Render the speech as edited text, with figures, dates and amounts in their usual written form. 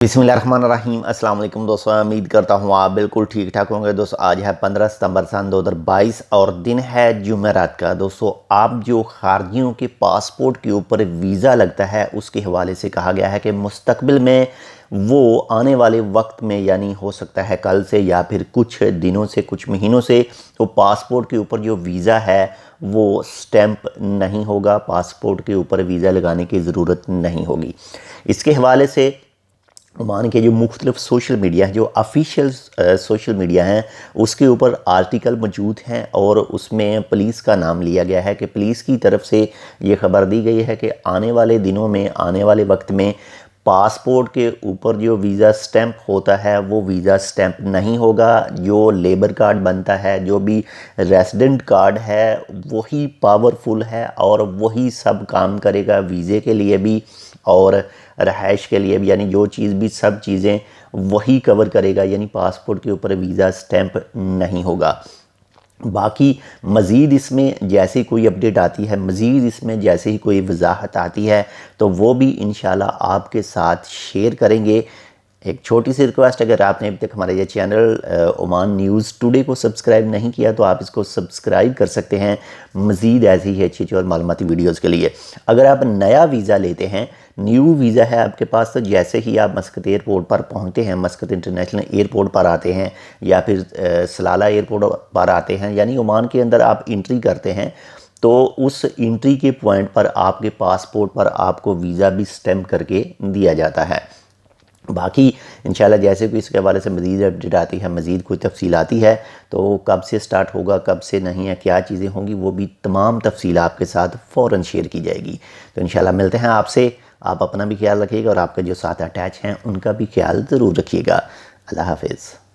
बिस्मिल्लाहिर्रहमानिर्रहीम। अस्सलाम वालेकुम दोस्तों, उम्मीद करता हूँ आप बिल्कुल ठीक ठाक होंगे। दोस्तों आज है 15 सितंबर सन 2022 और दिन है जुमेरात का। दोस्तों आप जो खारजियों के पासपोर्ट के ऊपर वीज़ा लगता है उसके हवाले से कहा गया है कि मुस्तकबिल में वो आने वाले वक्त में यानी हो सकता है कल से या फिर कुछ दिनों से कुछ महीनों से वो पासपोर्ट के ऊपर जो वीज़ा है वो स्टैंप नहीं होगा, पासपोर्ट के ऊपर वीज़ा लगाने की ज़रूरत नहीं होगी। इसके हवाले से ओमान के जो मुख्तलिफ सोशल मीडिया हैं, जो ऑफिशियल सोशल मीडिया हैं, उसके ऊपर आर्टिकल मौजूद हैं और उसमें पुलिस का नाम लिया गया है कि पुलिस की तरफ से ये खबर दी गई है कि आने वाले दिनों में, आने वाले वक्त में पासपोर्ट के ऊपर जो वीज़ा स्टैंप होता है वो वीज़ा स्टैंप नहीं होगा। जो लेबर कार्ड बनता है, जो भी रेसिडेंट कार्ड है, वही पावरफुल है और वही सब काम करेगा वीज़े के लिए भी और रहाइश के लिए भी, यानी जो चीज़ भी सब चीज़ें वही कवर करेगा, यानी पासपोर्ट के ऊपर वीज़ा स्टैंप नहीं होगा। बाकी मज़ीद इसमें जैसे कोई अपडेट आती है, मज़ीद इसमें जैसे ही कोई वजाहत आती है तो वो भी इंशाल्लाह आपके साथ शेयर करेंगे। एक छोटी सी रिक्वेस्ट, अगर आपने अभी तक हमारा ये चैनल ओमान न्यूज़ टुडे को सब्सक्राइब नहीं किया तो आप इसको सब्सक्राइब कर सकते हैं मज़ीद ऐसी ही अच्छी और मालूमाती वीडियोज़ के लिए। अगर आप नया वीज़ा लेते हैं, न्यू वीज़ा है आपके पास, तो जैसे ही आप मस्कत एयरपोर्ट पर पहुंचते हैं, मस्कत इंटरनेशनल एयरपोर्ट पर आते हैं या फिर सलाला एयरपोर्ट पर आते हैं, यानी ओमान के अंदर आप एंट्री करते हैं, तो उस एंट्री के पॉइंट पर आपके पासपोर्ट पर आपको वीज़ा भी स्टैंप करके दिया जाता है। बाकी इंशाल्लाह जैसे कोई इसके हवाले से मज़ीद अपडेट आती है, मज़ीद कोई तफसील आती है तो कब से स्टार्ट होगा, कब से नहीं है, क्या चीज़ें होंगी, वो भी तमाम तफसील आपके साथ फ़ौरन शेयर की जाएगी। तो इंशाल्लाह मिलते हैं आपसे। आप अपना भी ख्याल रखिएगा और आपके जो साथ अटैच हैं उनका भी ख्याल ज़रूर रखिएगा। अल्लाह हाफ़िज़।